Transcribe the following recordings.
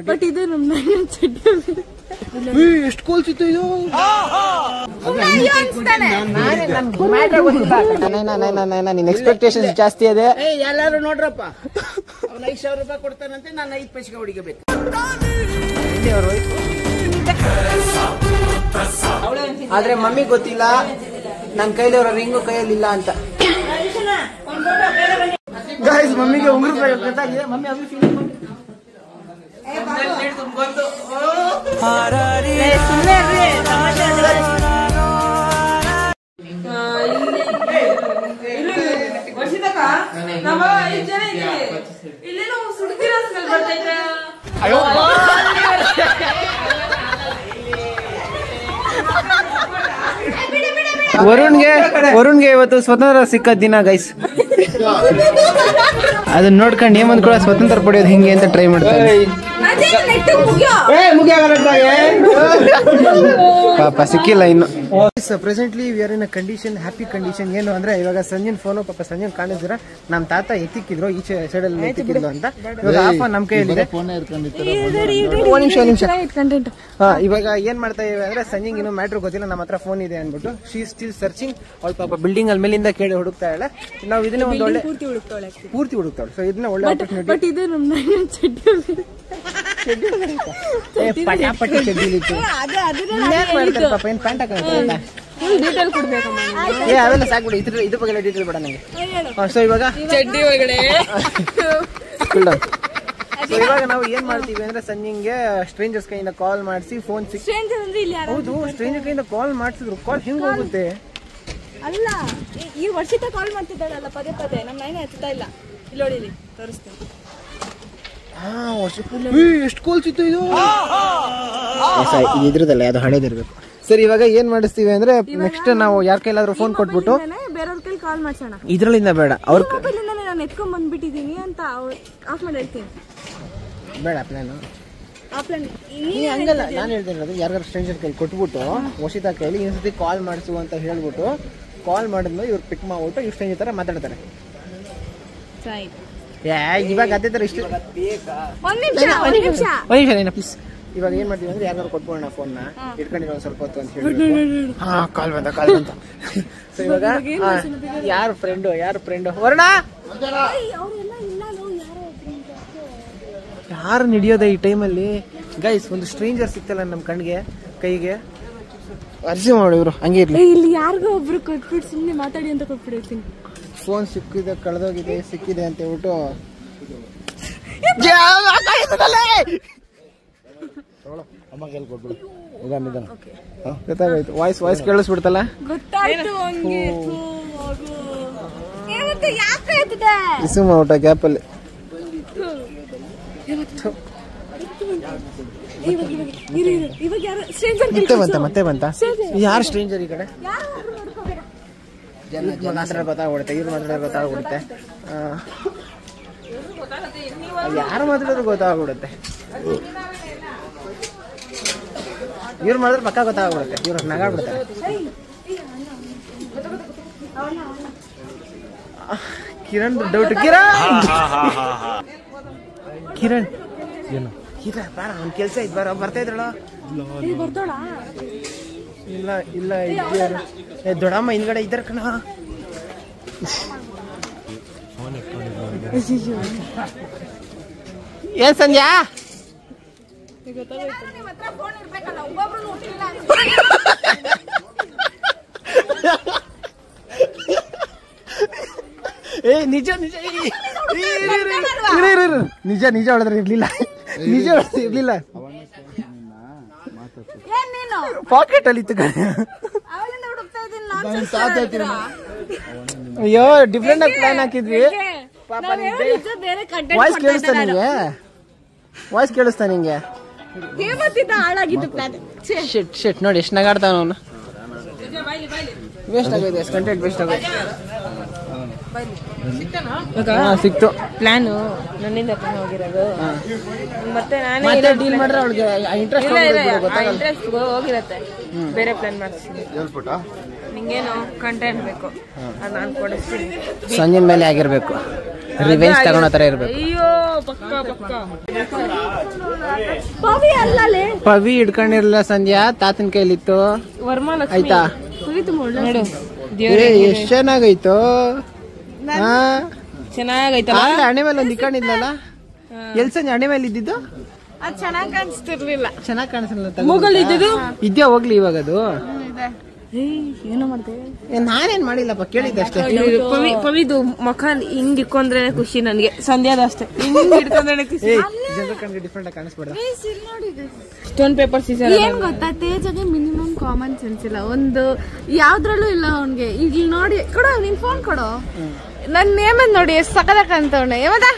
But ಇದು ನಮ್ಮ ಎಷ್ಟು ಕೋಲ್ಸಿತ್ತು ಇದು. ನಿನ್ ಎಕ್ಸ್ಪೆಕ್ಟೇಷನ್ ಜಾಸ್ತಿ ಇದೆ. ಎಲ್ಲಾರು ನೋಡ್ರಪ್ಪ, ಅವ್ನ 5,000 ರೂಪಾಯಿ ಕೊಡ್ತಾನಂತೆ, ನಾನು 5 ಪೈಸೆಗೆ ಹುಡುಗಬೇಕು. ಆದ್ರೆ ಮಮ್ಮಿ ಗೊತ್ತಿಲ್ಲ ನನ್ ಕೈಲಿ ಅವರ ರಿಂಗು ಕೈಯಲ್ಲಿಲ್ಲ ಅಂತ. ಗಾಯ್ಸ್ ಮಮ್ಮಿಗೆ ಉಂಗುರು ಗೊತ್ತಾಗಿದೆ. ಮಮ್ಮಿ ಅಭಿ ಫೀಲಿಂಗ್ ವರುಣ್ಗೆ ಇವತ್ತು ಸ್ವತಂತ್ರ ಸಿಕ್ಕ ದಿನ ಗೈಸ್. ಅದನ್ನ ನೋಡ್ಕೊಂಡು ಹೇಮಂತ್ ಕೂಡ ಸ್ವತಂತ್ರ ಪಡೆಯೋದು ಹಿಂಗೆ ಅಂತ ಟ್ರೈ ಮಾಡ್ತಾರೆ. ಪಾಪ ಸಿಕ್ಕಿಲ್ಲ ಇನ್ನು. Presently we are in a condition, happy condition. ಏನು ಅಂದ್ರೆ ಇವಾಗ ಸಂಜನ್ ಫೋನು ಪಾಪ ಸಂಜನ್ ಕಾಣಿಸಿದ್ರ ನಮ್ಮ ತಾತ ಎತ್ತಿಕ್ಕಿದ್ರು ಈಚೆ ಸೈಡ್ ಅಲ್ಲಿ ಎತ್ತಿಕ್ಕಿದ್ರು ಅಂತ. ಇವಾಗ ಆಫ್ ನಮ್ಮ ಕೈಯಲ್ಲಿದೆ. ನಿಮಿಷ ಇವಾಗ ಏನ್ ಮಾಡ್ತಾ ಇವೆ ಅಂದ್ರೆ ಸಂಜಂಗ್ ಇನ್ನೂ ಮ್ಯಾಟ್ರ್ ಗೊತ್ತಿಲ್ಲ, ನಮ್ಮ ಹತ್ರ ಫೋನ್ ಇದೆ ಅನ್ಬಿಟ್ಟು ಶಿ ಇಸ್ ಸ್ಟಿಲ್ ಸರ್ಚಿಂಗ್. ಅವಳು ಪಾಪ ಬಿಲ್ಡಿಂಗ್ ಅಲ್ಲಿ ಮೇಲಿಂದ ಕೇಳಿ ಹುಡುಕ್ತಾ ಇದ್ದಾಳೆ. ನಾವು ಇದನ್ನ ಒಂದು ಒಳ್ಳೆ ಪೂರ್ತಿ ಹುಡುಕ್ತಾಳೆ. ಸೊ ಇದನ್ನ ಒಳ್ಳೆ ಆಪರ್ಚುನಿಟಿ. ಪಟಾಪಟಿ ಚಡ್ಡಿಲಿತ್ತು ಪಾಪ ಏನ್ ಪ್ಯಾಂಟ್ ಹಾಕೋಣ. ಅವೆಲ್ಲ ಸಾಕ್ಬಿಡಿ, ಇದ್ರ ಬಗ್ಗೆ ಡೀಟೇಲ್ ಬೇಡ ನಂಗೆ. ಸೊ ಇವಾಗ ಇವಾಗ ನಾವು ಏನ್ ಮಾಡ್ತೀವಿ ಅಂದ್ರೆ ಸಂಜೆಗೆ ಸ್ಟ್ರೇಂಜರ್ಸ್ ಕೈಯಿಂದ ಕಾಲ್ ಮಾಡಿಸಿ ಫೋನ್ ಹೌದು ಸ್ಟ್ರೇಂಜರ್ ಕೈಯಿಂದ ಕಾಲ್ ಮಾಡಿಸಿದ್ರು. ಕಾಲ್ ಹೆಂಗ್ ಹೋಗುತ್ತೆ ಅಲ್ಲ, ಈ ವರ್ಷದ ಕಾಲ್ ಮಾಡ್ತಿದ್ದಾಳಲ್ಲ ಪದೇ ಪದೇ, ನಮ್ಮ ನೈನ ಎತ್ತಾ ಇಲ್ಲ. ಇಲ್ಲಿ ನೋಡಿ ತೋರಿಸ್ತೇನೆ. ಎಷ್ಟು ಕೋಲ್ಸಿತ್ತು ಇದು. ಇದ್ರದಲ್ಲ ಅದು ಹಳೇದಿರ್ಬೇಕು. ಸರಿ ಇವಾಗ ಏನ್ ಮಾಡಿಸ್ತೀವಿ ಅಂದ್ರೆ ನೆಕ್ಸ್ಟ್ ನಾವು ಯಾರ ಕೈಲಾದ್ರೂ ಫೋನ್ ಕೊಟ್ಬಿಟ್ಟು ಬೇರೆಯವ್ರ ಕೈ ಕಾಲ್ ಮಾಡ್ಸೋಣ. ಇದ್ರಲ್ಲಿಂದ ಬೇಡ, ಅವ್ರ ನಾನು ಎತ್ಕೊಂಡ್ ಬಂದ್ಬಿಟ್ಟಿದೀನಿ ಅಂತ ಆಫ್ ಮಾಡಿ ಹೇಳ್ತೀನಿ. ಬೇಡ ಪ್ಲಾನ್ ಹಂಗಲ್ಲ. ನಾನು ಹೇಳ್ತೇನೆ ಯಾರಿಗಾರು ಸ್ಟ್ರೇಂಜರ್ ಕೈಲಿ ಕೊಟ್ಬಿಟ್ಟು ವಶಿತಾ ಕೈಲಿ ಇನ್ನೊಂದ್ಸತಿ ಕಾಲ್ ಮಾಡಿಸು ಅಂತ ಹೇಳ್ಬಿಟ್ಟು ಕಾಲ್ ಮಾಡಿದ್ಮೇಲೆ ಇವ್ರು ಪಿಕ್ ಮಾಡ್ಬಿಟ್ಟು ಇವ್ರು ಸ್ಟ್ರೇಂಜರ್ ತರ ಮಾತಾಡ್ತಾರೆ. ಇವಾಗ ಅದೇ ತರ ಇಷ್ಟು ಪ್ಲೀಸ್. ಇವಾಗ ಏನ್ ಮಾಡ್ತೀವಿ ಅಂದ್ರೆ ಯಾರು ಕೊಟ್ಬೋಣ ಫೋನ್ ನ ಇಟ್ಕೊಂಡಿರೋ ಸ್ವಲ್ಪ ಹೊತ್ತು ಅಂತ ಹೇಳಿ ಕಾಲ್ ಬಂತ. ಸೊ ಇವಾಗ ಯಾರು ಫ್ರೆಂಡ್ ವರ್ಣ ಯಾರು ನಡೆಯೋದ ಈ ಟೈಮಲ್ಲಿ ಗೈಸ್. ಒಂದು ಸ್ಟ್ರೇಂಜರ್ ಸಿಕ್ತಲ್ಲ ನಮ್ ಕಣ್ಗೆ ಕೈಗೆ ಅರ್ಜಿ ಮಾಡಿ ಇವ್ರು ಹಂಗೆ ಇರ್ಲಿ. ಇಲ್ಲಿ ಯಾರಿಗೋ ಒಬ್ರು ಕೊಟ್ಬಿಟ್ಟು ಸುಮ್ಮನೆ ಮಾತಾಡಿ ಅಂತ ಕೊಟ್ಬಿಡ್ತೀನಿ. ಫೋನ್ ಸಿಕ್ಕಿದೆ, ಕಳೆದೋಗಿದೆ, ಸಿಕ್ಕಿದೆ ಅಂತ ಹೇಳ್ಬಿಟ್ಟು ಗೊತ್ತಾಗೋಯ್ತು. ವಾಯ್ಸ್ ಕೇಳಿಸ್ಬಿಡ್ತಲ್ಲ. ಸುಮ್ಮ ಊಟ ಗ್ಯಾಪಲ್ಲಿ ಮತ್ತೆ ಬಂತ. ಯಾರು ಸ್ಟ್ರೇಂಜರ್ ಈ ಕಡೆ ಮಾತ್ರ ಗೊತ್ತಾಗ್ಬಿಡುತ್ತೆ, ಇವ್ರು ಮಾತ್ರ ಗೊತ್ತಾಗ್ಬಿಡುತ್ತೆ, ಯಾರು ಮಾತಾಡಿದ್ರು ಗೊತ್ತಾಗ್ಬಿಡುತ್ತೆ. ಇವ್ರು ಮಾಡಿದ್ರೆ ಪಕ್ಕ ಗೊತ್ತಾಗ್ಬಿಡುತ್ತೆ, ಇವ್ರು ನಗಾಡ್ಬಿಡ್ತಾರೆ. ಕಿರಣ್ ಡೌಟ್. ಕಿರಣ್ ಬಾರ, ಒಂದ್ ಕೆಲ್ಸ ಇದ್ ಬಾರ. ಬರ್ತಾ ಇದ್ರಳ? ಇಲ್ಲ ದೊಡ್ಡಮ್ಮ ಹಿಂದ್ಗಡೆ ಇದ್ದಾರ ಕಣ. ಏನ್ ಸಂಧ್ಯಾ ನಿಜ ಹೇಳಿದ್ರೆ ಇರ್ಲಿಲ್ಲ. ಪಾಕೆಟ್ ಅಲ್ಲಿ ಇತ್ತು. ಅಯ್ಯೋ ಡಿಫ್ರೆಂಟ್ ಆಗಿ ಪ್ಲಾನ್ ಹಾಕಿದ್ವಿ. ವಾಯ್ಸ್ ಕೇಳಿಸ್ತಾ ನಿಂಗೆ? ಶೆಟ್ ನೋಡಿ ಎಷ್ಟು ನಗಾಡ್ತಾವ ಅವನು. ವೇಸ್ಟ್ ಆಗೋಯ್ತು, ಕಂಟೆಂಟ್ ವೇಸ್ಟ್ ಆಗೋಯ್ತು. ಸಿಕ್ತು ಪ್ಲಾನು ನನ್ನಿಂದ ಹೋಗಿರೋದು. ಮತ್ತೆ ನಾನೇ ಡೀಲ್ ಮಾಡ್ರೆ ಅವಳಿಗೆ ಇಂಟ್ರೆಸ್ಟ್ ಹೋಗಿರತ್ತೆ. ಬೇರೆ ಪ್ಲಾನ್ ಮಾಡ್ತೀನಿ. ನಿಂಗೇನು ಕಂಟೆಂಟ್ ಬೇಕು ಅದು ನಾನು ಕೊಡಿಸ್ತೀನಿ. ಸಂಜೆ ಮೇಲೆ ಆಗಿರ್ಬೇಕು, ರಿವೆಂಜ್ ತಗೊಳೋ ತರ ಇರ್ಬೇಕು. ಅಯ್ಯೋ ಪಕ್ಕ ಪವಿ ಅಲ್ಲಲೇ ಪವಿ ಹಿಡ್ಕೊಂಡಿರಲ್ಲ ಸಂಧ್ಯಾ, ತಾತನ ಕೈಲಿತ್ತು. ವರ್ಮಾಲಕ್ಷ್ಮಿ ಆಯ್ತಾ? ನೋಡು ಎಷ್ಟ್ ಚೆನ್ನಾಗೈತೋ. ಚೆನ್ನಾಗೈತಲ್ಲ. ಹಣೆ ಮೇಲೆ ಒಂದು ಇಟ್ಕೊಂಡಿದ್ಲಲ್ಲ, ಎಲ್ ಸಂಜೆ ಹಣೆ ಮೇಲೆ ಇದ್ದಿದ್ದು ಅದ್ ಚೆನ್ನಾಗ್ ಕಾಣಿಸ್ತಿರ್ಲಿಲ್ಲ. ಚೆನ್ನಾಗ್ ಕಾಣಿಸಲ್ಲ. ಮೂಗಲ್ ಇದ್ದಿದ್ದು ಇದ್ಯಾ ಹೋಗ್ಲಿ ಇವಾಗ ಅದು. ಏನೋ ಮಾಡ್ದೆ, ನಾನೇನ್ ಮಾಡಿಲ್ಲಪ್ಪ, ಕೇಳಿದ್ದೆ ಅಷ್ಟೇ. ಪವಿದು ಮುಖ ಹಿಂಗ್ ಇಕ್ಕೊಂಡ್ರೆ ಖುಷಿ ನನ್ಗೆ. ಸಂಧ್ಯಾದ ಅಷ್ಟೇ ಹಿಂಗ್ ಹಿಡ್ಕೊಂಡ್ರೆ ಖುಷಿ. ಜನರ ಕಣ್ಗೆ ಡಿಫ್ರೆಂಟ್ ಆಗಿ ಕಾಣಿಸ್ಬೇಡ. ಸ್ಟೋನ್ ಪೇಪರ್ ಸೀಸನ್ ಏನ್ ಗೊತ್ತಾ, ತೇಜಗೆ ಮಿನಿಮಮ್ ಕಾಮನ್ ಸೆನ್ಸ್ ಇಲ್ಲ, ಒಂದು ಯಾವ್ದ್ರಲ್ಲೂ ಇಲ್ಲ ಅವನ್ಗೆ. ಈಗ ಇಲ್ಲಿ ನೋಡಿ, ಕೊಡೋ ನಿನ್ ಫೋನ್ ಕೊಡೋ, ನನ್ ನೇಮದ್ ನೋಡಿ ಎಷ್ಟು ಸಕದಕ್ಕಂತವಣೆ ಯಾವದ.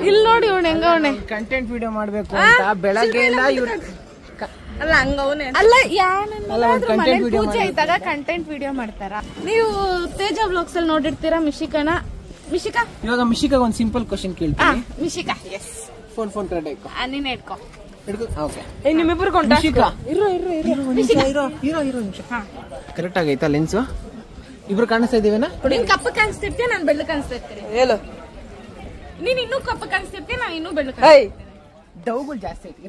ಇಲ್ಲಿ ನೋಡಿ ಅವನು ಹೆಂಗ ಅವನೆ ಕಂಟೆಂಟ್ ವಿಡಿಯೋ ಮಾಡ್ಬೇಕು ಅಂತ ಬೆಳಗ್ಗೆ ಅಲ್ಲ ಹಂಗ ಅವನೇ ಅಲ್ಲ. ಮನೆ ಪೂಜೆ ಇದ್ದಾಗ ಕಂಟೆಂಟ್ ವಿಡಿಯೋ ಮಾಡ್ತಾರ. ನೀವು ತೇಜ ವ್ಲಾಗ್ಸ್ ಅಲ್ಲಿ ನೋಡಿರ್ತೀರಾ ಮಿಶಿಕಾ. ಇವಾಗ ಮಿಶಿಕಾಗ ಒಂದು ಸಿಂಪಲ್ ಕ್ವಶನ್ ಕೇಳ್ತೀನಿ. ಮಿಶಿಕಾ ಎಸ್, ಫೋನ್ ಕರೆಕ್ಟ್ ನೀನ್ ಇಟ್ಕೋ. ನಿಮ್ಮಿಬ್ರು ಕರೆಕ್ಟ್ ಆಗೈತಾ ಲೆನ್ಸ್? ಇಬ್ರು ಕಾಣಿಸ್ತಾ ಇದೀವೇನಾ? ನೀನ್ ಕಪ್ಪ ಕಾಣಿಸ್ತಿರ್ತೀಯ, ನಾನ್ ಬೆಳ್ಳ ಕಾಣಿಸ್ತಾ ಇರ್ತೀನಿ. ಹೇಳು. ನೀನ್ ಇನ್ನೂ ಕಪ್ಪ ಕಾಣಿಸ್ತಿರ್ತೀಯ, ನಾನ್ ಇನ್ನೂ ಬೆಳ್ಳ. ಡೌಗಳು ಜಾಸ್ತಿ ಐತಿ.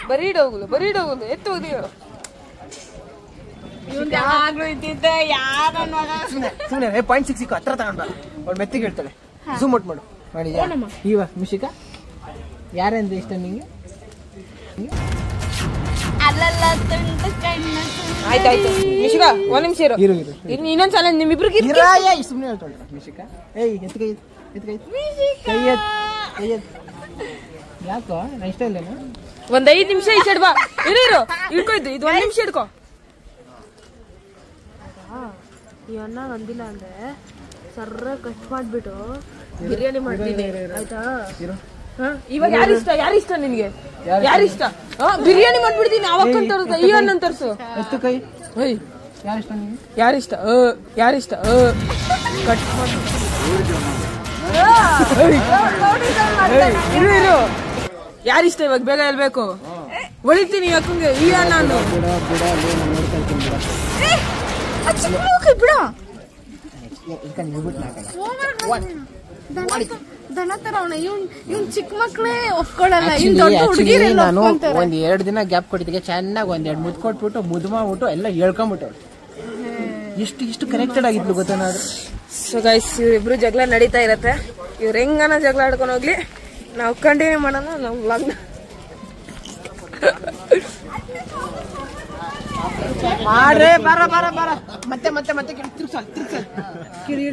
ಬರೀ ಡೋಗುಲು ಎತ್ತು ಹೋದಿಯೋ. ಸುಮ್ಮನೆ .6 ಸಿಕ್ಕು ಹತ್ರ ತಗೊಂಡ ಅವ್ಳು ಮೆತ್ತಿಗೆ ಹೇಳ್ತಾಳೆ. ಝೂಮ್ ಔಟ್ ಮಾಡು. ಮಾಡಿದ್ಯಾ ಇವ ಮಿಶಿಕಾ? ಯಾರಂದ್ರೆ ಇಷ್ಟ ನಿಂಗೆ? ಆಯ್ತಾಯ್ತು ಮಿಶಿಕಾ, ಒಂದ್ ನಿಮಿಷ ಇರು. ಇನ್ನೊಂದ್ಸಲ ನಿಮ್ಮಿಬ್ರಿಗೆ ಸುಮ್ಮನೆ ಹೇಳ್ತಾಳೆ ಮಿಶಿಕಾ. ಎತ್ಕೈ ಯಾಕೋ ನಾ ಇಷ್ಟ ಇಲ್ಲೇನು? ಒಂದ್ 5 ನಿಮಿಷ ಈ ಸೈಡ್ ಬಾ. ಇರು ಇಳ್ಕೊಯ್ತು, ಇದು 1 ನಿಮಿಷ ಇಡ್ಕೊ. ಈ ಅನ್ನ ಬಂದಿಲ್ಲ ಅಂದ್ರೆ ಸರ್ರ ಕಟ್ ಮಾಡ್ಬಿಟ್ಟು ಬಿರಿಯಾನಿ ಮಾಡ್ತೀನಿ ಆಯ್ತಾ? ಇವಾಗ ಯಾರಿಷ್ಟ ನಿನ್ಗೆ? ಯಾರಿಷ್ಟ? ಬಿರಿಯಾನಿ ಮಾಡ್ಬಿಡ್ತೀನಿ ಅವಕ್ಕಂತ. ಈ ಅನ್ನ ತರ್ಸು. ಎಷ್ಟು ಕೈ ಯಾರಿಷ್ಟ ನಿಂಗೆ? ಯಾರಿಷ್ಟ ಕಟ್ ಮಾಡಿ. ಇರು ಯಾರಿಷ್ಟ ಇವಾಗ ಬೇಗ ಹೇಳ್ಬೇಕು. ಹೊಳಿತೀನಿ ಅಕ್ಕಂಗೆ ಈ ನಾನು ದನ ತರ ಅವನ. ಇವ್ನ್ ಚಿಕ್ಕ ಮಕ್ಳೇ ಒಪ್ಕೊಳಲ್ಲ, ಇವ್ನ್ ದೊಡ್ಡ ಹುಡುಗಿರೇ ನಾನು ಒಂದ್ 2 ದಿನ ಗ್ಯಾಪ್ ಕೊಟ್ಟಿದ್ದೆ. ಚೆನ್ನಾಗಿ 1-2 ಮುದ್ದು ಕೊಟ್ಬಿಟ್ಟು ಮುದ್ದು ಮಾಡ್ಬಿಟ್ಟು ಎಲ್ಲ ಹೇಳ್ಕೊಂಡ್ಬಿಟ್ಟು ಇಷ್ಟು ಕನೆಕ್ಟೆಡ್ ಆಗಿದ್ಲು ಗೊತ್ತೇನಾದ್ರು. ಸೊ ಗೈಸ್, ಇವ್ರಿಬ್ರು ಜಗಳ ನಡೀತಾ ಇರತ್ತೆ. ಇವ್ರು ಹೆಂಗನ ಜಗಳ ಆಡ್ಕೊಂಡು ಹೋಗ್ಲಿ, ನಾವು ಕಂಟಿನ್ಯೂ ಮಾಡೋಣ ನಮ್ ವ್ಲಾಗ್ನ.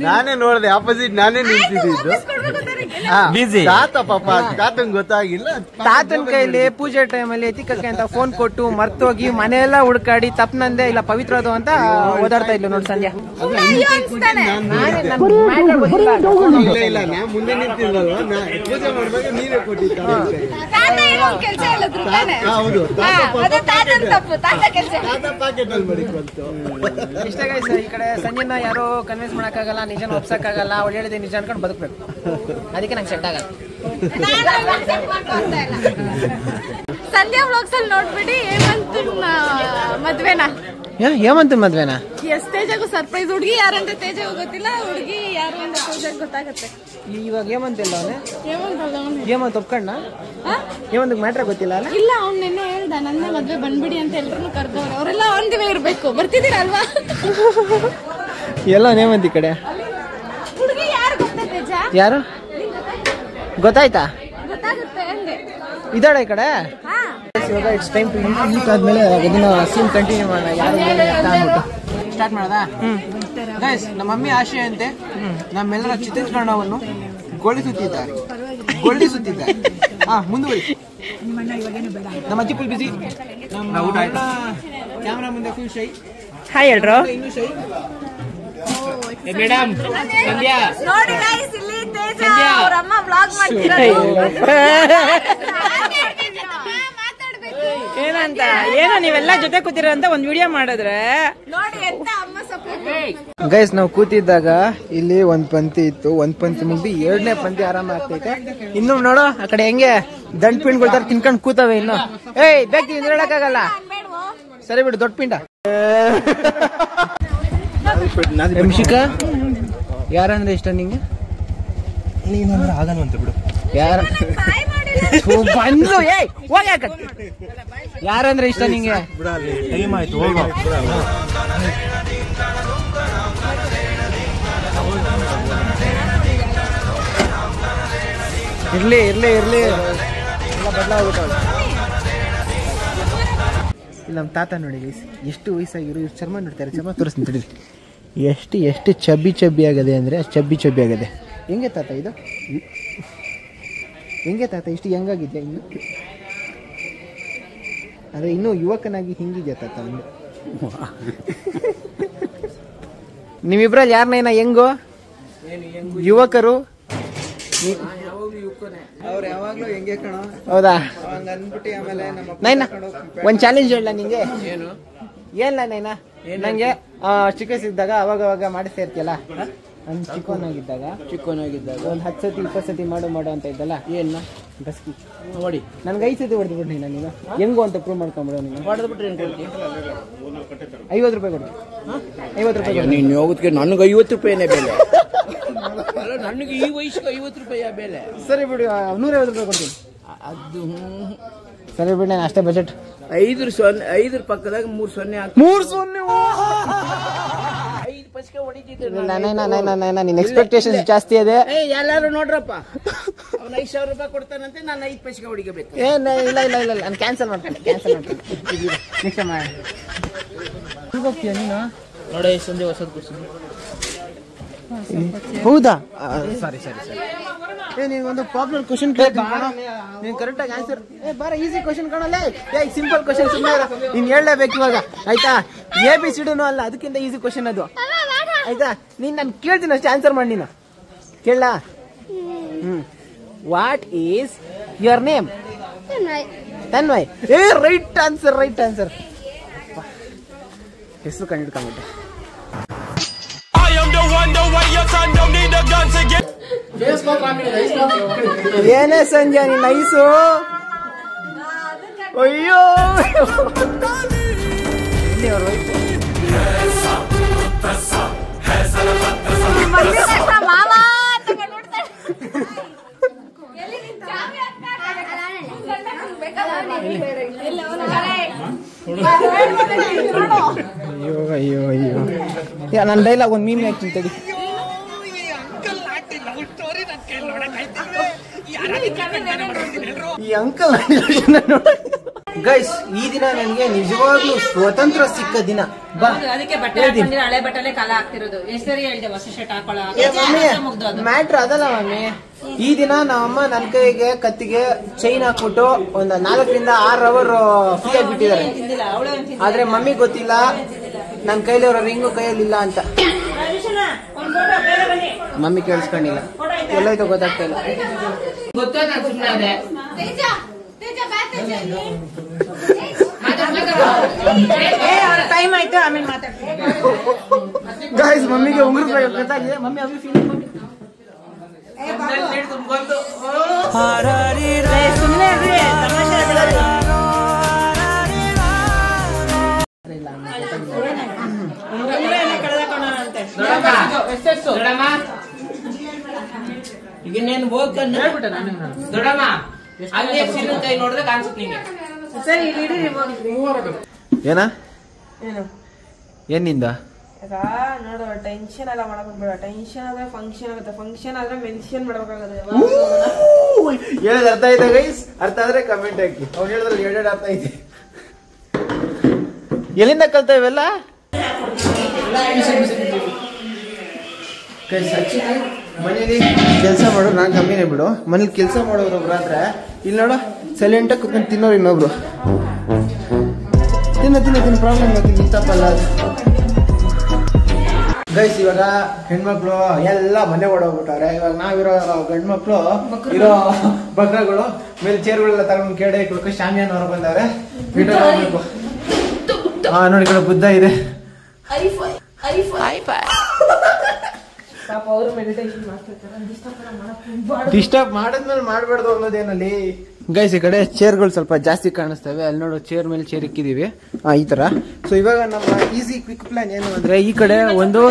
ನಾನೇ ನೋಡಿದೆ, ಆಪೋಸಿಟ್ ನಾನೇ ನಿಂತಿದ್ದು. ಪಾಪ ತಾತಂಗ್ ಗೊತ್ತಾಗಿಲ್ಲ. ತಾತನ ಕೈಲಿ ಪೂಜೆ ಟೈಮಲ್ಲಿ ಎತ್ತಿಕಕ್ಕೆ ಅಂತ ಫೋನ್ ಕೊಟ್ಟು ಮರ್ತೋಗಿ ಮನೆಯೆಲ್ಲ ಹುಡ್ಕಾಡಿ ತಪ್ಪನಂದೆ ಇಲ್ಲ ಪವಿತ್ರದು ಅಂತ ಓದಾಡ್ತಾ ಇದ್ಲು ನೋಡಿ ಸಂಧ್ಯಾ. ಇಲ್ಲ ನಾ ಮುಂದೆ ನಿಂತಿದ್ದಲ್ವಾ, ಪೂಜೆ ಮಾಡುವಾಗ ನೀವೇ ಕೊಟ್ಟಿದ್ದ. ಹೌದು, ಪಾಕೆಟ್ ಅಲ್ಲಿ ಮಡಿಕೊಂತು. ಇಷ್ಟೇ ಗೈಸ್, ಈ ಕಡೆ ಸಂಜೆನ ಯಾರೋ ಕನ್ವಿನ್ಸ್ ಮಾಡಕ್ಕಾಗಲ್ಲ, ನಿಜನ ಒಪ್ಸಕ್ಕಾಗಲ್ಲ. ಅವಳು ಹೇಳಿದೆ ನಿಜ ಅನ್ಕೊಂಡು ಬದುಕ್ಬೇಕು. ಅದಕ್ಕೆ ನಂಗೆ ಸೆಟ್ ಆಗಲ್ಲ. ಸಂಧ್ಯಾ ವ್ಲಾಗ್ಸ್ ಅಲ್ಲಿ ನೋಡ್ಬಿಡಿ ಹೇಮಂತ್ ಮದ್ವೆನಾ. ಹೇಮಂತ್ ಮದ್ವೆನಾ? ಎಸ್, ತೇಜಗೂ ಸರ್ಪ್ರೈಸ್. ಹುಡುಗಿ ಯಾರಂತ ತೇಜಗೂ ಗೊತ್ತಿಲ್ಲ, ಹುಡುಗಿ ಯಾರು ಅಂತ ತೇಜಗ್ ಗೊತ್ತಾಗತ್ತೆ. ಇವಾಗ ಹೇಮಂತ್ ಇಲ್ಲ ಅವನೇ. ಹೇಮಂತ್ ಅಲ್ಲ ಅವನು. ಹೇಮಂತ್ ಒಪ್ಕಣ್ಣ? ಹೇಮಂತ್ ಮ್ಯಾಟ್ರ್ ಗೊತ್ತಿಲ್ಲ ಅಲ್ಲ? ಇಲ್ಲ, ಅವ್ನು ನಿನ್ನೆ ಹೇಳ್ದ ನನ್ನ ಮದ್ವೆ ಬಂದ್ಬಿಡಿ ಅಂತ ಎಲ್ರು ಕರ್ದವ್ರೆ. ಅವರೆಲ್ಲ ಆನ್ ದಿ ವೇ ಇರ್ಬೇಕು. ಬರ್ತಿದ್ದೀರಾ ಅಲ್ವಾ? ಎಲ್ಲ ಹೇಮಂತ್ ಈ ಕಡೆ. ಹುಡುಗಿ ಯಾರು ಗೊತ್ತಾ ತೇಜ? ಯಾರು ಗೊತ್ತಾಯ್ತಾ? ಗೊತ್ತಾಗುತ್ತೆ ಅಂದೆ. ಇದಾಳೆ ಈ ಕಡೆ. ಇವಾಗ ಇಟ್ಸ್ ಟೈಮ್ ಟು ಈಟ್ ಆದ್ಮೇಲೆ ಅದನ್ನ ಸೀನ್ ಕಂಟಿನ್ಯೂ ಮಾಡೋಣ. ಯಾರು ಸ್ಟಾರ್ಟ್ ಮಾಡೋದಾ? ಗೈಸ್, ನಮ್ಮ ಮಮ್ಮಿ ಆಶಯ ಅಂತೆ ನಮ್ಮೆಲ್ಲರ ಚಿತ್ರೀಕರಣವನ್ನು ಗೊಳಿಸುತ್ತಿದ್ದಾರೆ. ಮುಂದುವರಿ. ನಮ್ಮ ಅಜ್ಜಿ ಫುಲ್ ಬಿಸಿ. ಕ್ಯಾಮ್ರಾ ಮುಂದೆ ಫುಲ್ ಶೈ. ಹಾಯ್ ಹೇಳ್ರು. ಇನ್ನು ಶೈ. ಮೇಡಮ್ ಸಂಧ್ಯಾ ನೋಡಿ ಗೈಸ್, ಇಲ್ಲಿ ತೇಜ ಅವರ ಅಮ್ಮ ವ್ಲಾಗ್ ಮಾಡ್ತಿರೋದು. ಏನಂತ ಏನೋ ನೀವೆಲ್ಲ ಜೊತೆ ಕೂತಿರೋ ಅಂತ ಒಂದ್ ವಿಡಿಯೋ ಮಾಡಿದ್ರೆ ನೋಡಿ ಎಂತ ಅಮ್ಮ ಸಪೋರ್ಟ್. ಗೈಸ್, ನಾವು ಕೂತಿದ್ದಾಗ ಇಲ್ಲಿ ಒಂದ್ ಪಂಕ್ತಿ ಇತ್ತು. ಒಂದ್ ಪಂಕ್ತಿ ಮುಗ್ದು 2ನೇ ಪಂಕ್ತಿ ಆರಾಮ ಆಗ್ತೈತೆ. ಇನ್ನು ನೋಡು ಆ ಕಡೆ ಹೆಂಗೆ ದಂಡ್ ಪಿಂಡ್ಗಳು ತರ ತಿನ್ಕೊಂಡ್ ಕೂತವೆ. ಇನ್ನು ಬೇಗ ಹೇಳಕ್ಕಾಗಲ್ಲ. ಸರಿ ಬಿಡು, ದೊಡ್ಡ ಪಿಂಡ. ಮಿಶಿಕಾ, ಯಾರಂದ್ರೆ ಇಷ್ಟ ನಿಂಗೆ? ನೀನಂದ್ರೆ ಆಗಲ್ವಂತ ಬಿಡು. ಯಾರ ಬಂದು ಯಾರಂದ್ರೆ ಇಷ್ಟ ನಿಂಗೆ? ಟೈಮ್ ಆಯ್ತು ಹೋಗೋ. ಇರ್ಲಿ ಇರ್ಲಿ ಇರ್ಲಿ ಎಲ್ಲ ಬದಲಾಗ್ಬಿಟ್ಟವಳು. ಇಲ್ಲಿ ನಮ್ಮ ತಾತ ನೋಡಿ ಗೈಸ್, ಎಷ್ಟು ವಯಸ್ಸಾಗಿರೋ ಇವ್ರು ಚರ್ಮ ನೋಡ್ತಾರೆ. ಚರ್ಮ ತೋರಿಸ್ತೀನಿ ತಡೀರಿ. ಎಷ್ಟು ಎಷ್ಟು ಚಬ್ಬಿ ಆಗದೆ ಅಂದರೆ ಚಬ್ಬಿ ಆಗದೆ. ಹೆಂಗೆ ತಾತ ಇದು? ಹೆಂಗೆ ತಾತ ಇಷ್ಟು ಹೆಂಗಾಗಿದ್ಯಾ ಇನ್ನು? ಅದೇ ಇನ್ನೂ ಯುವಕನಾಗಿ ಹಿಂಗಿದ್ಯಾ ತಾತ ಒಂದು? ನಿಮ್ಮಿಬ್ರಲ್ಲಿ ಯಾರನ್ನ ಹೆಂಗೋ ಯುವಕರು? ಅವ್ರು ಯಾವಾಗ್ಲೂ ಹೆಂಗೆ ಕಣೋ. ಹೌದಾ? ಅಂದ್ಬಿಟ್ಟು ಆಮೇಲೆ ನೈನಾ ಒಂದು ಚಾಲೆಂಜ್ ಹೇಳ ನಿಂಗೆ. ಏನು ಏನಿಲ್ಲ ನೈನಾ, ನಂಗೆ ಚಿಕ್ಕ ವಯಸ್ಸಿದ್ದಾಗ ಅವಾಗ ಮಾಡಿಸ್ತಾ ಇರ್ತೀಯಲ್ಲ, ನಾನು ಚಿಕ್ಕವನಾಗಿದ್ದಾಗ ಒಂದು 10 ಸತಿ 20 ಸತಿ ಮಾಡು ಅಂತ ಇದ್ದಲ್ಲ, ಏನ ಗಸ್ಕಿ ನೋಡಿ ನನ್ಗೆ 5 ಸತಿ ಹೊಡೆದು ಬಿಡ್ತೀನಿ ನಾನು. ಹೆಂಗೋ ಅಂತ ಪ್ರೂವ್ ಮಾಡ್ಕೊಂಬಿಡೋ. ನೀನು ಹೊಡೆದ್ಬಿಟ್ರೆ ಏನು ಕೊಡ್ತೀನಿ? 50 ರೂಪಾಯಿ ಕೊಡ್ತೀನಿ. 50 ರೂಪಾಯಿ ನೀನು ಹೋಗೋದಕ್ಕೆ ನನಗೆ 50 ರೂಪಾಯಿನೇ ಬೆಲೆ. ನನಗೆ ಈ ವಯಸ್ಸಿಗೆ 50 ರೂಪಾಯಿ ಬೆಲೆ. ಸರಿ ಬಿಡಿ, 150 ರೂಪಾಯಿ ಕೊಡ್ತೀನಿ. ಅದು ಸರಿ ಬಿಡಿ, ನಾನು ಅಷ್ಟೇ ಬಜೆಟ್. 5 ಪಕ್ಕದಾಗ 3 0 5 ಪೈಸೆ ಹೊಡಿತಿದ್ದೆ. ನಿನ್ನ ಎಕ್ಸ್ಪೆಕ್ಟೇಷನ್ಸ್ ಜಾಸ್ತಿ ಇದೆ. ಎಲ್ಲಾರು ನೋಡ್ರಪ್ಪ, ಅವ್ನು 5,000 ರೂಪಾಯಿ ಕೊಡ್ತಾನಂತೆ, ನಾನು 5 ಪೈಸೆ ಹೊಡಿಬೇಕು. ಇಲ್ಲ ನಾನು ಕ್ಯಾನ್ಸಲ್ ಮಾಡ್ತೀನಿ. ನೆಕ್ಸ್ಟ್ ಮಾಡಿ ಹೋಗ್ತೀಯ ನೀನು? ನೋಡಿ ಸಂಜೆ ಹೊಸದು ಕೊಡ್ತೀನಿ. ಹೌದಾ? ಸಾರಿ ನೀನು ಒಂದು ಪಾಪ್ಯುಲರ್ ಕ್ವಶನ್ ಕೇಳ್ತೀನಿ, ನೀನು ಕರೆಕ್ಟಾಗಿ ಆನ್ಸರ್. ಬಾರ ಈಸಿ ಕ್ವಶನ್ ಕಾಣಲ್ಲ, ಸಿಂಪಲ್ ಕ್ವಶನ್. ಸುಮ್ಮನೆ ನೀನು ಹೇಳಲೇಬೇಕು ಇವಾಗ, ಆಯ್ತಾ? ABCD ಅಲ್ಲ, ಅದಕ್ಕಿಂತ ಈಸಿ ಕ್ವಶನ್ ಅದು, ಆಯ್ತಾ? ನೀನು ನಾನು ಕೇಳ್ತೀನಿ ಅಷ್ಟೇ, ಆನ್ಸರ್ ಮಾಡಿ. ನೀನು ಕೇಳ. What is your name? Tanvay. Right answer. ಹೆಸರು ಕಂಡಿಡ್ಕೊಂಡ್ಬಿಟ್ಟೆ. ಏನೇ ಸಂಜೆ ನಿನ್ನ ಐಸು? ಅಯ್ಯೋ ಅಯ್ಯೋ ನನ್ನ ಡೈಲಾಗ್ ಒಂದು ಮೀಮ್ ಹಾಕ್ತೀನಿ ತಡಿ. ಈ ಅಂಕಲ್ ಗೈಸ್, ಈ ದಿನ ನನಗೆ ನಿಜವಾಗ್ಲೂ ಸ್ವತಂತ್ರ ಸಿಕ್ಕ ದಿನ. ಹಳೆ ಬಟ್ಟಲೆ ಕಾಲ ಆಗ್ತಿರೋದು. ಹೊಸ ಶರ್ಟ್ ಮ್ಯಾಟ್ರ್ ಅದಲ್ಲ ಮಮ್ಮಿ. ಈ ದಿನ ನಮ್ಮಮ್ಮ ನನ್ನ ಕೈಗೆ ಕತ್ತಿಗೆ ಚೈನ್ ಹಾಕ್ಬಿಟ್ಟು ಒಂದು 4 ರಿಂದ 6 ಅವರ್ ಫ್ರೀ ಆಗಿಬಿಟ್ಟಿದ್ದಾರೆ. ಆದ್ರೆ ಮಮ್ಮಿ ಗೊತ್ತಿಲ್ಲ ನನ್ನ ಕೈಲಿ ಅವರ ರಿಂಗು ಕೈಯಲ್ಲಿಲ್ಲ ಅಂತ. ಮಮ್ಮಿ ಕೇಳಿಸ್ಕೊಂಡಿಲ್ಲ, ಎಲ್ಲೋಯ್ತು ಗೊತ್ತಾಗ್ತಾ ಇಲ್ಲ. ಟೈಮ್ ಆಯ್ತು, ಆಮೇಲೆ ಮಾತಾಡ್ತೀನಿ. ಗಾಯ್ಸ್, ಮಮ್ಮಿಗೆ ಉಂಗುರ ಗೊತ್ತಾಗಿದೆ. ಮಮ್ಮಿ ಅಭಿ ಫೀಲಿಂಗ್ ಸುಮ್ಮನೆ ಈಗ ನೀನು ಹೋಗ್ತಾನೆ ದೊಡ್ಡಮ್ಮ ಅಲ್ಲಿ ಸಿಗುತ್ತೆ ನೋಡಿದ್ರೆ ಕಾಣಿಸುತ್ತೆ ನಿಂಗೆ. ಸರಿ ಇಲ್ಲಿ ಏನ ಏನಿಂದ ನೋಡು, ಟೆನ್ಷನ್ ಎಲ್ಲ ಮಾಡಬೇಡ. ಟೆನ್ಷನ್ ಆದ್ರೆ ಫಂಕ್ಷನ್ ಆಗುತ್ತೆ, ಫಂಕ್ಷನ್ ಆದ್ರೆ ಮೆನ್ಷನ್ ಮಾಡ್ಬೇಕಾಗುತ್ತೆ. ಹೇಳೋದು ಅರ್ಥ ಆಯ್ತಾ ಗೈಸ್? ಅರ್ಥ ಆದ್ರೆ ಕಮೆಂಟ್ ಹಾಕಿ. ಅವ್ನು ಹೇಳಿದ್ರಲ್ಲಿ 2 ಅರ್ಥ ಐತಿ. ಎಲ್ಲಿಂದ ಕಲ್ತಾ ಇವೆಲ್ಲ? ಮನೇಲಿ ಕೆಲಸ ಮಾಡು, ನಾನು ಕಮ್ಮಿನೇ ಬಿಡು. ಮನೇಲಿ ಕೆಲಸ ಮಾಡೋರು ಒಬ್ರು ಆದ್ರೆ, ಇಲ್ಲಿ ನೋಡು ಸೈಲೆಂಟಾಗಿ ಕುತ್ಕೊಂಡು ತಿನ್ನೋರು ಇನ್ನೊಬ್ರು. ತಿನ್ನ ಪ್ರಾಬ್ಲಮ್ ಆಗ್ತೀನಿ, ತಪ್ಪಲ್ಲ ಅದು. ಗೈಸ್, ಇವಾಗ ಹೆಣ್ಮಕ್ಳು ಎಲ್ಲ ಮನೆ ಓಡೋಗ್ಬಿಟ್ಟವ್ರೆ. ಇವಾಗ ನಾವಿರೋ ಗಂಡು ಮಕ್ಳು ಇರೋ ಬಗ್ರಗಳು ಮೇಲೆ ಚೇರ್ಗಳೆಲ್ಲ ತಗೊಂಡು ಕೇಡೆ ಇಟ್ಬೇಕು. ಶಾಮಿಯಾನ ಹೊರ ಬಂದವ್ರೆ, ವಿಡಿಯೋ ಹೋಗ್ಬೇಕು. ನೋಡಿ ಕಡೆ ಬುದ್ಧ ಇದೆ. ಡಿಸ್ಟರ್ಬ್ ಮಾಡಿದ್ಮೇಲೆ ಮಾಡ್ಬಾರ್ದು ಅನ್ನೋದೇನಲ್ಲಿ ಗೈಸ್. ಈ ಕಡೆ ಚೇರ್ಗಳು ಸ್ವಲ್ಪ ಜಾಸ್ತಿ ಕಾಣಿಸ್ತವೆ. ಅಲ್ಲಿ ನೋಡು, ಚೇರ್ ಮೇಲೆ ಚೇರ್ ಇಕ್ಕಿದೀವಿ ಈ ತರ. ಸೊ ಇವಾಗ ನಮ್ಮ ಈಸಿ ಕ್ವಿಕ್ ಪ್ಲಾನ್ ಏನು ಅಂದ್ರೆ, ಈ ಕಡೆ ಒಂದು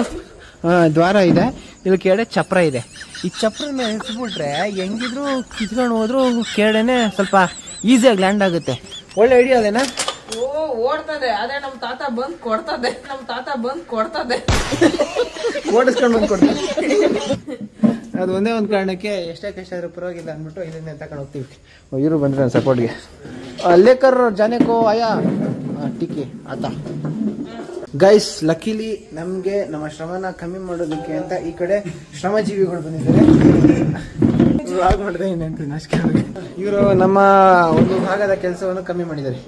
ದ್ವಾರ ಇದೆ, ಇಲ್ಲಿ ಕೆಳಗಡೆ ಚಪ್ರ ಇದೆ. ಈ ಚಪ್ರ ಮೇಲೆ ನಿಲ್ಸ್ಬಿಟ್ರೆ ಹೆಂಗಿದ್ರು ಕಿತ್ಕೊಂಡು ಹೋದ್ರು ಕೆಳಗಡೆನೆ ಸ್ವಲ್ಪ ಈಸಿಯಾಗಿ ಲ್ಯಾಂಡ್ ಆಗುತ್ತೆ. ಒಳ್ಳೆ ಐಡಿಯಾ ಅದೇನಾ? ಓಡ್ತದೆ, ಅದೇ ನಮ್ ತಾತ ಬಂದ್ ಕೊಡ್ತದೆ ಓಡಿಸ್ಕೊಂಡು ಬಂದು ಕೊಡ್ತಾರೆ. ಅದು ಒಂದೇ ಒಂದು ಕಾರಣಕ್ಕೆ ಎಷ್ಟೇ ಕಷ್ಟ ಆದ್ರೂ ಪರವಾಗಿಲ್ಲ ಅಂದ್ಬಿಟ್ಟು ಇದನ್ನೇ ತಗೊಂಡು ಹೋಗ್ತೀವಿ. ಇವರು ಬಂದ್ರೆ ಸಪೋರ್ಟ್ಗೆ ಲೇಕರ್ ಜಾನೆಕೋ ಆಯಾ ಟಿಕೆ ಆತ. ಗೈಸ್, ಲಕ್ಕಿಲಿ ನಮ್ಗೆ ನಮ್ಮ ಶ್ರಮನ ಕಮ್ಮಿ ಮಾಡೋದಕ್ಕೆ ಅಂತ ಈ ಕಡೆ ಶ್ರಮಜೀವಿಗಳು ಬಂದಿದ್ದಾರೆ. ಇವರು ನಮ್ಮ ಒಂದು ಭಾಗದ ಕೆಲಸವನ್ನು ಕಮ್ಮಿ ಮಾಡಿದ್ದಾರೆ.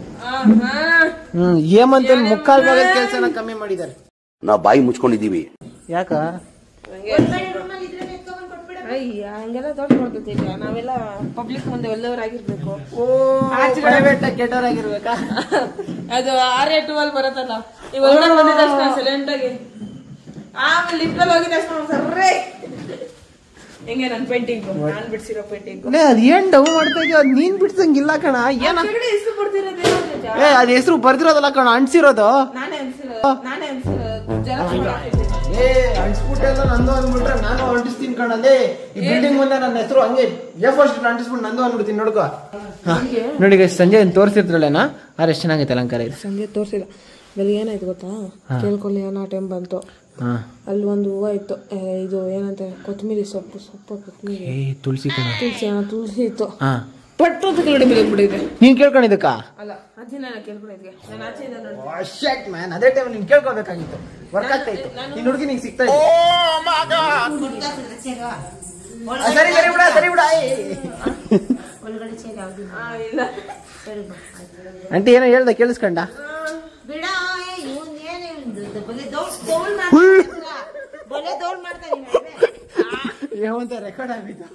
ಹೇಮಂತನ್ ಮುಕ್ಕಾಲ್ ಭಾಗದ ಕೆಲಸನ ಕಮ್ಮಿ ಮಾಡಿದ್ದಾರೆ. ನಾವು ಬಾಯಿ ಮುಚ್ಕೊಂಡಿದೀವಿ. ಯಾಕ? ಹಂಗೆಲ್ಲ ದೊಡ್ಡ ಕೊಡ್ತೈತಿ. ನಾವೆಲ್ಲ ಪಬ್ಲಿಕ್ ಮುಂದೆ ಒಳ್ಳೆಯವರಾಗಿರ್ಬೇಕು. ಕೆಟ್ಟವರಾಗಿರ್ಬೇಕಾ? ಅದು R12 ಬರತ್ತಲ್ಲ, ಇವಾಗ ಬಂದಿದ್ದ ಅಷ್ಟೇ ಸೈಲೆಂಟ್ ಆಗಿ, ಆಮೇಲೆ ಲಿಫ್ಟಲ್ಲಿ ಹೋಗಿದ ಸರ್ರೇ ಹೆಂಗೆ ನನ್ ಪೇಂಟಿಂಗ್, ನಾನ್ ಬಿಡ್ಸಿರೋ ಪೇಂಟಿಂಗ್. ಅದ್ ಏನ್ ಡವ್ ಮಾಡ್ತಾ ಇದೀಯ? ಅದ್ ನೀನ್ ಬಿಡ್ಸಂಗಿಲ್ಲ ಕಣ. ಏನ ಹೆಸರು ಕೊಡ್ತಿರೋದು? ಅದ್ ಹೆಸರು ಬರ್ದಿರೋದಲ್ಲ ಕಣ, ಅಂಟಿಸಿರೋದು. ನಾನೇ ಅನ್ಸಿರೋದು ಜನ ಅಂಟಿಸ್ಬಿಟ್ಟೆಲ್ಲ ನಂದು ಅಂದ್ಬಿಟ್ರೆ ನಾನು ಅಂಟಿಸ್ತೀನಿ ಕಣದೇ. ಈ ಬಿಲ್ಡಿಂಗ್ ಮುಂದೆ ನನ್ನ ಹೆಸರು ಹಂಗೆ ಫಸ್ಟ್ ಅಂಟಿಸ್ಬಿಟ್ಟು ನಂದು ಅಂದ್ಬಿಡ್ತೀನಿ. ನೋಡ್ಕೋ ನೋಡಿ, ಸಂಜೆ ತೋರಿಸಿರ್ತಾಳೇನಾ? ಎಷ್ಟು ಚೆನ್ನಾಗೈತೆ ಅಲಂಕಾರ ಇದು. ಸಂಜೆ ತೋರ್ಸಿಲ್ಲ, ಬೆಳಿಗ್ಗೆ ಏನಾಯ್ತು ಗೊತ್ತಾ? ಕೇಳ್ಕೊಳ್ಳಿ ಅನ್ನೋ ಟೈಮ್ ಬಂತು. ಅಲ್ಲಿ ಒಂದು ಹೂವ ಇತ್ತು, ಇದು ಏನಂತ ಕೊತ್ತಂಬರಿ ಕೊತ್ತಂಬರಿ ತುಳಸಿ ಇತ್ತು. ಪಟ್ಟು ಅಂತ ಕಡೆ ಬಿಡಿದೆ. ನೀನ್ ಕೇಳ್ಕೊಂಡಿದ್ದಕ್ಕ? ಅಲ್ಲ, ಅಜ್ಜಿ ನಾನು ಕೇಳ್ಕೊಂಡಿದ್ದೆ. ನಾನು ಆಚೆಯಿಂದ ಮ್ಯಾನ್, ಅದೇ ಟೈಮ್ ನೀನ್ ಕೇಳ್ಕೋಬೇಕಾಗಿತ್ತು. ವರ್ಕ್ ಆಗ್ತಾ ಇತ್ತು. ನಿನ್ ಹುಡುಗಿ ನಿಂಗೆ ಸಿಗ್ತಾ ಇತ್ತು. ಸರಿ ಬಿಡ. ಅಂಟಿ ಏನೋ ಹೇಳ್ದ, ಕೇಳಿಸ್ಕೊಂಡ? ಹೇಮಂತ ರೆಕಾರ್ಡ್ ಆಗಿತ್ತು.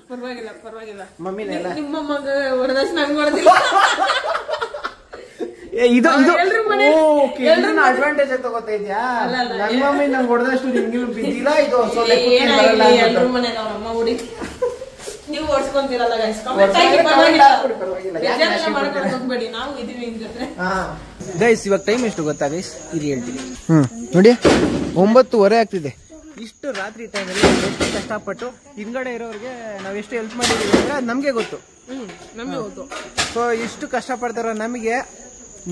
ಪರವಾಗಿಲ್ಲ. ಮಮ್ಮಿನೆಲ್ಲ ನಿಮ್ಮ ಮಗ ಹೊಡೆದಷ್ಟು ನಂಗೆ ಹೊಡೆದಿಲ್ಲ. ಇದು ಅಡ್ವಾಂಟೇಜ್ ತಗೋತಾ ಇದ್ಯಾ? ನನ್ನ ಮಮ್ಮಿ ನಂಗೆ ಹೊಡೆದಷ್ಟು ನಿಮ್ಗೆ ಬಿದ್ದಿಲ್ಲ. ಇದು ಎಲ್ರ ಮನೇಲಿ ಅವ್ರ ಅಮ್ಮ ಹುಡಿ ನೀವು ಓಡಿಸ್ಕೊಂತೀರಲ್ಲ ಹೋಗ್ಬೇಡಿ, ನಾವು ಇದೀವಿ ನಿಮ್ ಜೊತೆ. ಗೈಸ್, ಇವಾಗ ಟೈಮ್ ಎಷ್ಟು ಗೊತ್ತಾ ಗೈಸ್? ಇದು ಹೇಳ್ತೀನಿ. ನೋಡಿ, 9:30 ಆಗ್ತಿದೆ. ಇಷ್ಟು ರಾತ್ರಿ ಟೈಮಲ್ಲಿ ಎಷ್ಟು ಕಷ್ಟಪಟ್ಟು ಹಿಂದ್ಗಡೆ ಇರೋರಿಗೆ ನಾವು ಎಷ್ಟು ಹೆಲ್ಪ್ ಮಾಡಿದೀವಿ ಅಂದ್ರೆ ನಮ್ಗೆ ಗೊತ್ತು. ಸೊ ಇಷ್ಟು ಕಷ್ಟಪಡ್ತಾರೋ ನಮಗೆ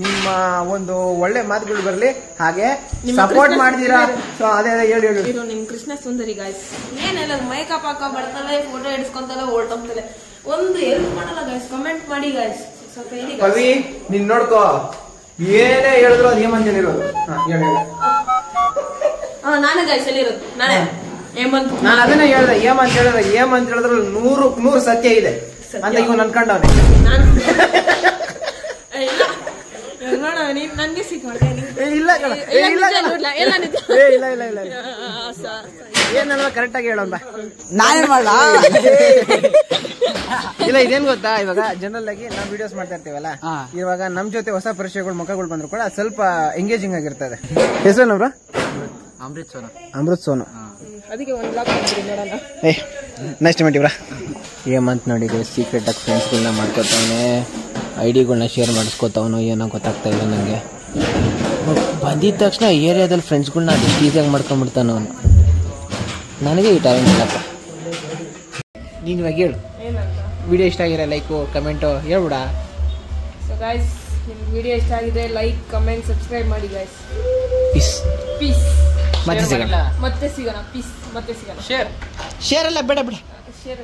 ನಿಮ್ಮ ಒಂದು ಒಳ್ಳೆ ಮಾತುಗಳು ಬರಲಿ, ಹಾಗೆ ಸಪೋರ್ಟ್ ಮಾಡ್ತೀರಾ. ಸೊ ಅದೇ ಹೇಳಿ ಇದು ನಿಮ್ ಕೃಷ್ಣ ಸುಂದರಿ ಗಾಯ್ಸ್. ಏನೆಲ್ಲ ಮೇಕಪ್ ಹಾಕ ಬರ್ತವೆ, ಫೋಟೋ ಹಿಡಿಸ್ಕೊಂತವೆ, ಓಡ್ತೋಗ್ತವೆ, ಒಂದು ಹೆಲ್ಪ್ ಮಾಡಲ್ಲ ಗಾಯ್ಸ್. ಕಮೆಂಟ್ ಮಾಡಿ ಗಾಯ್ಸ್. ಸ್ವಲ್ಪ ಹೇಳಿ ಕವಿ, ನೀನ್ ನೋಡ್ಕೋ, ಏನೇ ಹೇಳಿದ್ರು ಅದು ಹೇಮಂತೇನಿರೋದು. ನಾನೇ ಗಾಯ್ಸ್ ಎಲ್ಲಿರೋದು, ನಾನೇ ಹೇಮಂತ್. ನಾನು ಅದನ್ನ ಹೇಳ್ದೆ, ಹೇಮಂತ ಹೇಳಿದ್ರೆ 100% ಸತ್ಯ ಇದೆ ಅಂತ ಇವ್ ಅನ್ಕೊಂಡವನೆ. ನೋಡ, ನೀನ್ ನನ್ಗೆ ಇಲ್ಲ ಏನೆಲ್ಲ ಕರೆಕ್ಟ್ ಆಗಿ ಹೇಳೋಣ. ನಾನೇ ಮಾಡ ಇಲ್ಲ. ಇದೇನ್ ಗೊತ್ತಾ, ಇವಾಗ ಜನರಲ್ ಆಗಿ ನಾವು ವಿಡಿಯೋಸ್ ಮಾಡ್ತಾ ಇರ್ತೀವಲ್ಲ, ಇವಾಗ ನಮ್ ಜೊತೆ ಹೊಸ ಪರಿಚಯಗಳು ಮುಖಗಳು ಬಂದ್ರು ಕೂಡ ಸ್ವಲ್ಪ ಎಂಗೇಜಿಂಗ್ ಆಗಿರ್ತದೆ. ಹೆಸರು ಅಮೃತ್ ಸೋನು. ಅದಕ್ಕೆ ಒಂದು ಬ್ಲಾಗ್ ಮಾಡ್ತೀವಿ ನೋಡೋಣ. ನೆಕ್ಸ್ಟ್ ಮಿಟಿವ್ರಾ ಹೇಮಂತ್ ನೋಡಿ ಸೀಕ್ರೆಟ್ ಆಗಿ ಫ್ರೆಂಡ್ಸ್ಗಳನ್ನ ಮಾಡ್ಕೊತಾವನೆ, ಐಡಿಗಳನ್ನ ಶೇರ್ ಮಾಡಿಸ್ಕೊತಾವನು, ಏನೋ ಗೊತ್ತಾಗ್ತಾ ಇಲ್ಲ ನನಗೆ. ಬಂದಿದ ತಕ್ಷಣ ಏರಿಯಾದಲ್ಲಿ ಫ್ರೆಂಡ್ಸ್ಗಳನ್ನ ಅದಷ್ಟು ಈಸಿಯಾಗಿ ಮಾಡ್ಕೊಂಡ್ಬಿಡ್ತಾನ ಅವನು. ನನಗೆ ಈ ಟೈಮ್ ಇಲ್ಲಪ್ಪ. ನೀನು ಇವಾಗ ಹೇಳು, ವಿಡಿಯೋ ಇಷ್ಟ ಆಗಿರೋ ಲೈಕು ಕಮೆಂಟು ಹೇಳ್ಬಿಡ. ಸೊ ಗೈಸ್, ನಿಮ್ಗೆ ವಿಡಿಯೋ ಇಷ್ಟ ಆಗಿದೆ, ಲೈಕ್ ಕಮೆಂಟ್ ಸಬ್ಸ್ಕ್ರೈಬ್ ಮಾಡಿ ಗೈಸ್. ಪೀಸ್. ಮತ್ತೆ ಸಿಗೋಣ. ಪೀಸ್. ಮತ್ತೆ ಸಿಗೋಣ. ಶೇರ್ ಎಲ್ಲ ಬೇಡ. ಶೇರ್